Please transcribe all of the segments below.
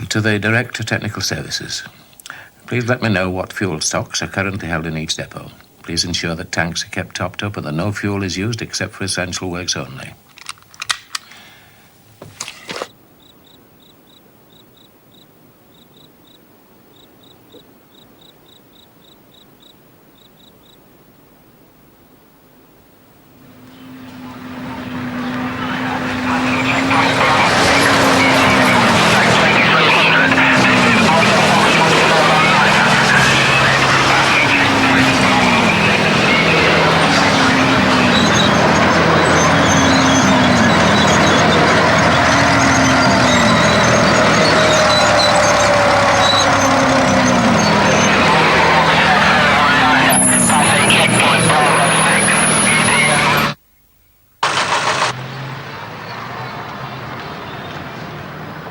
To the Director Technical Services. Please let me know what fuel stocks are currently held in each depot. Please ensure that tanks are kept topped up and that no fuel is used except for essential works only.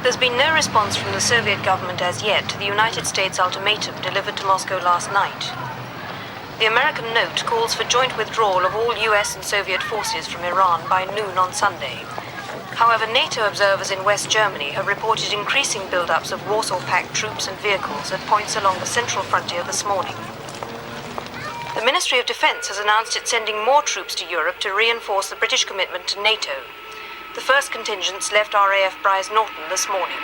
There's been no response from the Soviet government as yet to the United States ultimatum delivered to Moscow last night. The American note calls for joint withdrawal of all US and Soviet forces from Iran by noon on Sunday. However, NATO observers in West Germany have reported increasing build-ups of Warsaw-packed troops and vehicles at points along the central frontier this morning. The Ministry of Defense has announced it's sending more troops to Europe to reinforce the British commitment to NATO. The first contingents left RAF Brize Norton this morning.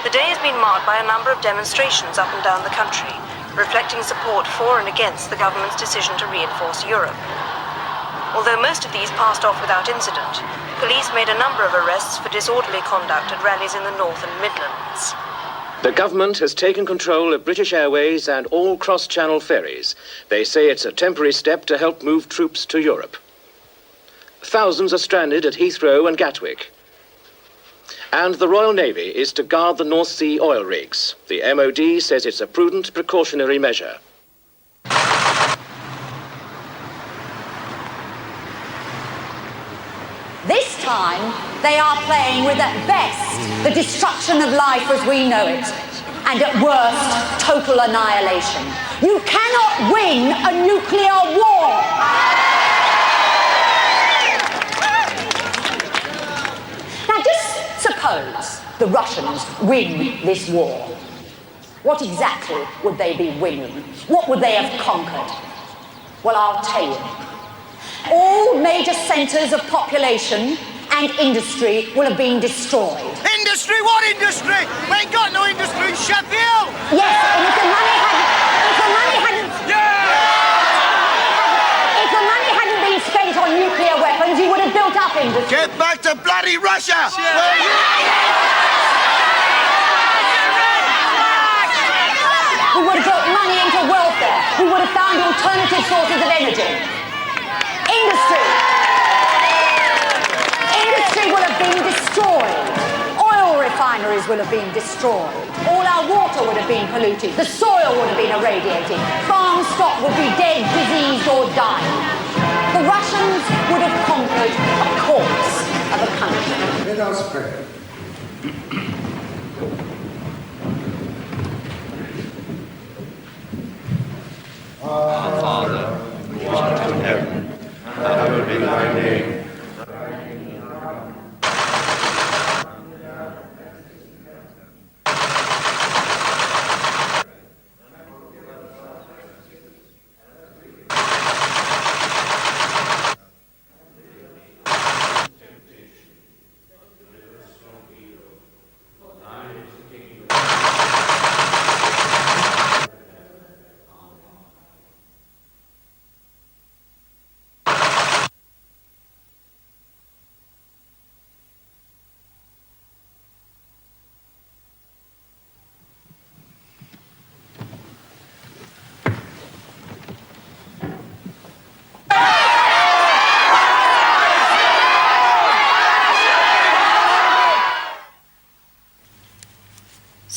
The day has been marked by a number of demonstrations up and down the country, reflecting support for and against the government's decision to reinforce Europe. Although most of these passed off without incident, police made a number of arrests for disorderly conduct at rallies in the North and Midlands. The government has taken control of British Airways and all cross-channel ferries. They say it's a temporary step to help move troops to Europe. Thousands are stranded at Heathrow and Gatwick. And the Royal Navy is to guard the North Sea oil rigs. The MOD says it's a prudent precautionary measure. This time, they are playing with, at best, the destruction of life as we know it, and at worst, total annihilation. You cannot win a nuclear war! Now, just suppose the Russians win this war. What exactly would they be winning? What would they have conquered? Well, I'll tell you. All major centres of population and industry will have been destroyed. Industry? What industry? We ain't got no industry in Sheffield! Yes, and if the money hadn't been spent on nuclear weapons, you would have built up industry. Get back to bloody Russia! We would have put money into welfare. We would have found alternative sources of energy. Industry will have been destroyed. Oil refineries will have been destroyed. All our water would have been polluted. The soil would have been irradiated. Farm stock would be dead, diseased, or dying. The Russians would have conquered a corpse of a country. Let us pray. Our Father, who art in heaven, hallowed be thy name.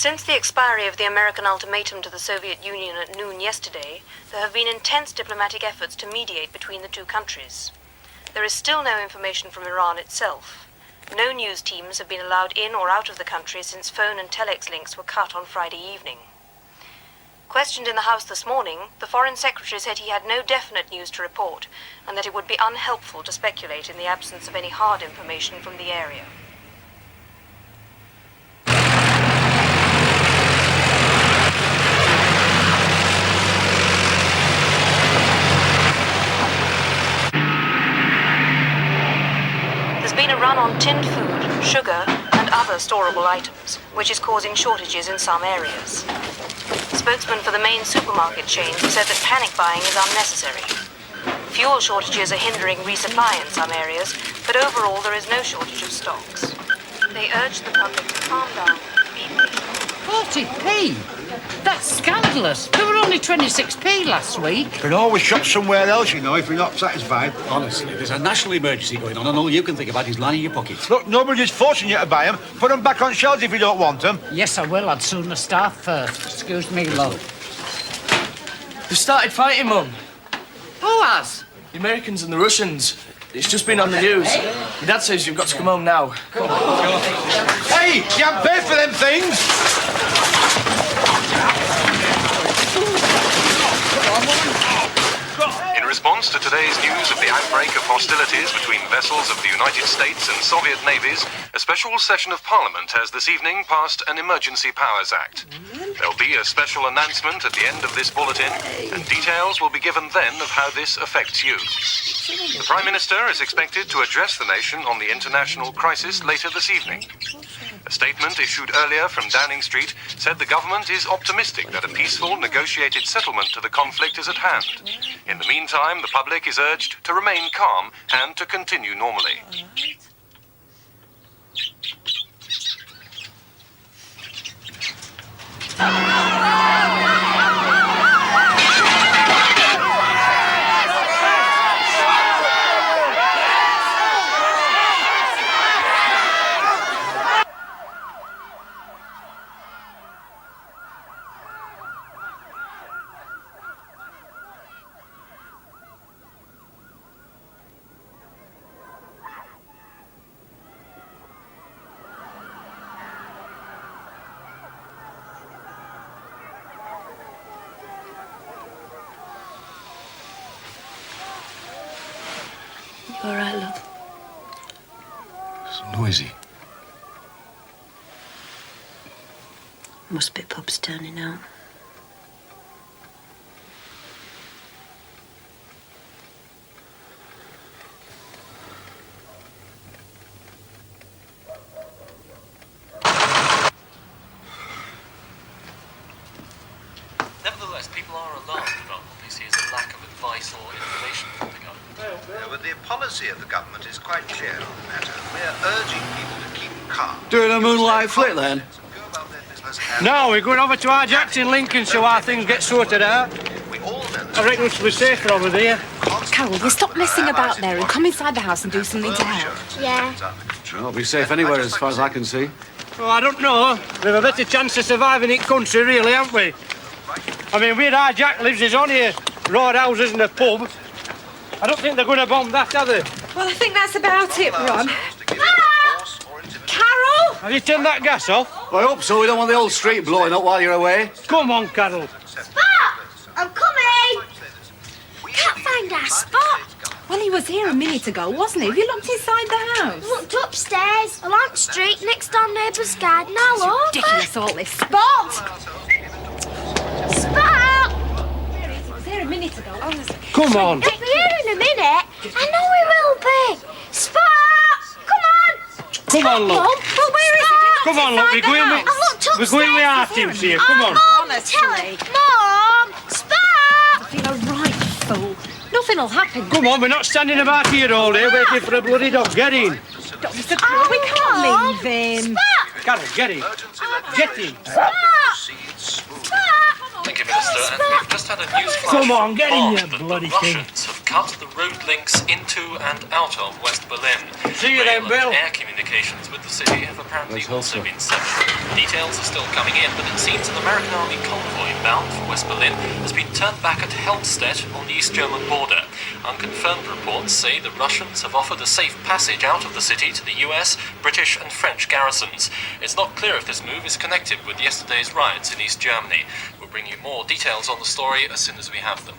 Since the expiry of the American ultimatum to the Soviet Union at noon yesterday, there have been intense diplomatic efforts to mediate between the two countries. There is still no information from Iran itself. No news teams have been allowed in or out of the country since phone and telex links were cut on Friday evening. Questioned in the House this morning, the Foreign Secretary said he had no definite news to report and that it would be unhelpful to speculate in the absence of any hard information from the area. There's been a run on tinned food, sugar, and other storable items, which is causing shortages in some areas. Spokesman for the main supermarket chains said that panic buying is unnecessary. Fuel shortages are hindering resupply in some areas, but overall there is no shortage of stocks. They urge the public to calm down, be patient. 40p? That's scandalous. There were only 26p last week. Can always shop somewhere else, you know, if you're not satisfied. Honestly, there's a national emergency going on and all you can think about is lining your pockets. Look, nobody's forcing you to buy them. Put them back on shelves if you don't want them. Yes, I will. I'd sooner starve first. Excuse me, love. They've started fighting, Mum. Who has? The Americans and the Russians. It's just been on the news. Your dad says you've got to come home now. Hey, you haven't paid for them things! In response to today's news of the outbreak of hostilities between vessels of the United States and Soviet navies, a special session of Parliament has this evening passed an Emergency Powers Act. There'll be a special announcement at the end of this bulletin, and details will be given then of how this affects you. The Prime Minister is expected to address the nation on the international crisis later this evening. A statement issued earlier from Downing Street said the government is optimistic that a peaceful, negotiated settlement to the conflict is at hand. In the meantime, the public is urged to remain calm and to continue normally. You all right, love? It's noisy. Must be pubs turning out. Nevertheless, people are alarmed about what they see as a lack of advice or information from the government. But the policy of the government is quite clear on the matter. We're urging people to keep calm. Doing a moonlight flick then? No, we're going over to our Jacks in Lincolnshire while things get sorted out. I reckon we should be safer over there. Carol, will you stop messing about there and come inside the house and do something to help? Yeah. We'll not be safe anywhere as far as I can see. Oh, I don't know. We've a better chance of surviving in country, really, haven't we? I mean, where our Jack lives is only a row of houses and a pub. I don't think they're going to bomb that, are they? Well, I think that's about it, Ron. Carol! Have you turned that gas off? I hope so. We don't want the whole street blowing up while you're away. Come on, Carol. Spot! I'm coming! Can't find our Spot. Well, he was here a minute ago, wasn't he? Have you looked inside the house? Looked upstairs, along the street, next door neighbour's garden. Now look. Ridiculous, all this. Spot! Spot! He was here a minute ago. Come on. He'll be here in a minute. I know he will be. Spot! Come on! Come on, look. But where is it? Come on, look. We're going with our teams here. Come on. Honestly. Tell him. Mom! Spot! You're a right fool. Nothing'll happen. Come on, we're not standing about here all day waiting for a bloody dog. Get in. Don't be so cruel. We can't leave him. Carol, get in. Get in. Thank you, Minister. And we've just had a news flash Come on, get in, that you the bloody thing. Russians have cut the road links into and out of West Berlin. See you then, Rail Bill. and air communications with the city have apparently also been severed. Details are still coming in, but it seems an American army convoy bound for West Berlin has been turned back at Helmstedt on the East German border. Unconfirmed reports say the Russians have offered a safe passage out of the city to the US, British and French garrisons. It's not clear if this move is connected with yesterday's riots in East Germany. We'll bring you more details on the story as soon as we have them.